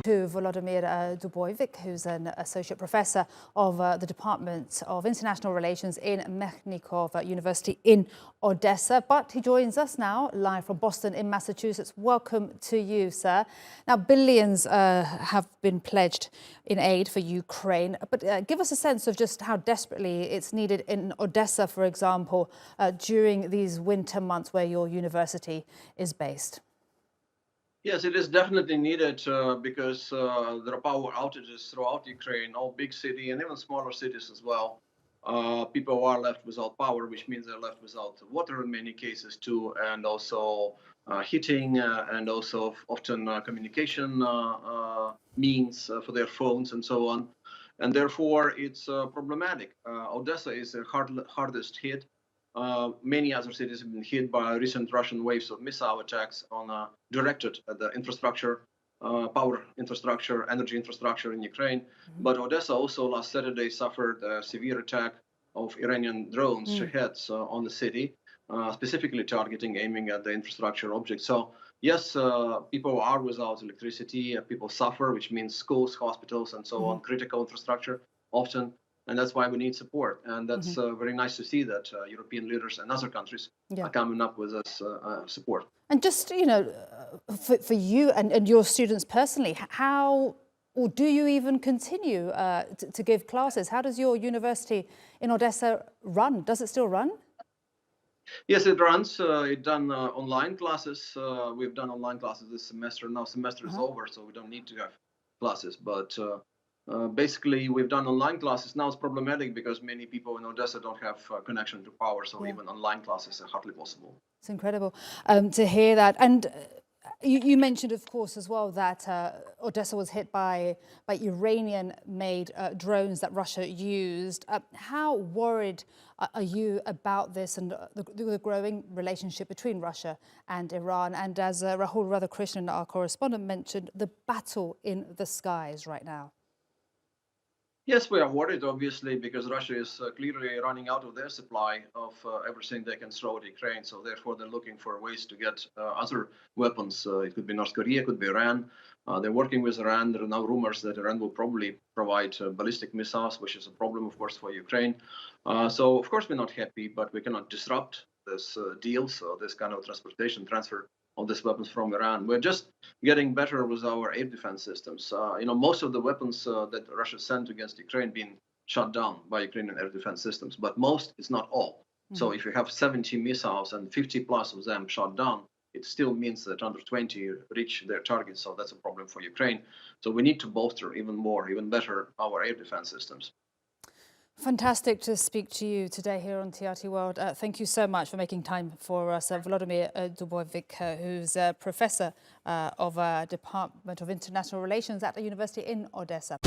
to Volodymyr Dubovyk, who's an associate professor of the Department of International Relations in Mechnikov University in Odessa. But he joins us now live from Boston in Massachusetts. Welcome to you, sir. Now, billions have been pledged in aid for Ukraine, but give us a sense of just how desperately it's needed in Odessa, for example, during these winter months where your university is based. Yes, it is definitely needed because there are power outages throughout Ukraine, all big cities and even smaller cities as well. People are left without power, which means they're left without water in many cases too, and also heating and also often communication means for their phones and so on. And therefore, it's problematic. Odessa is the hardest hit. Many other cities have been hit by recent Russian waves of missile attacks directed at the infrastructure, power infrastructure, energy infrastructure in Ukraine. But Odessa also last Saturday suffered a severe attack of Iranian drones, Shaheds, on the city, specifically aiming at the infrastructure objects. So yes, people are without electricity, people suffer, which means schools, hospitals, and so on, critical infrastructure often. And that's why we need support. And that's very nice to see that European leaders and other countries are coming up with this support. And just, for you and your students personally, how or do you even continue to give classes? How does your university in Odessa run? Does it still run? Yes, it runs. It's done online classes. We've done online classes this semester. Now semester is over, so we don't need to have classes. But basically, we've done online classes. Now it's problematic because many people in Odessa don't have connection to power, so even online classes are hardly possible. It's incredible to hear that. And you mentioned, of course, as well that Odessa was hit by Iranian-made drones that Russia used. How worried are you about this and the growing relationship between Russia and Iran? And as Rahul Radhakrishnan, our correspondent, mentioned, the battle in the skies right now. Yes, we are worried, obviously, because Russia is clearly running out of their supply of everything they can throw at Ukraine. So therefore, they're looking for ways to get other weapons. It could be North Korea, it could be Iran. They're working with Iran. There are now rumors that Iran will probably provide ballistic missiles, which is a problem, of course, for Ukraine. So, of course, we're not happy, but we cannot disrupt this deal. So this kind of transfer of these weapons from Iran. We're just getting better with our air defense systems. Most of the weapons that Russia sent against Ukraine being shot down by Ukrainian air defense systems, but most, it's not all. So if you have 70 missiles and 50 plus of them shot down, it still means that under 20 reach their targets. So that's a problem for Ukraine. So we need to bolster even more, even better our air defense systems. Fantastic to speak to you today here on TRT World. Thank you so much for making time for us. Volodymyr Dubovyk, who's a professor of Department of International Relations at the University in Odessa.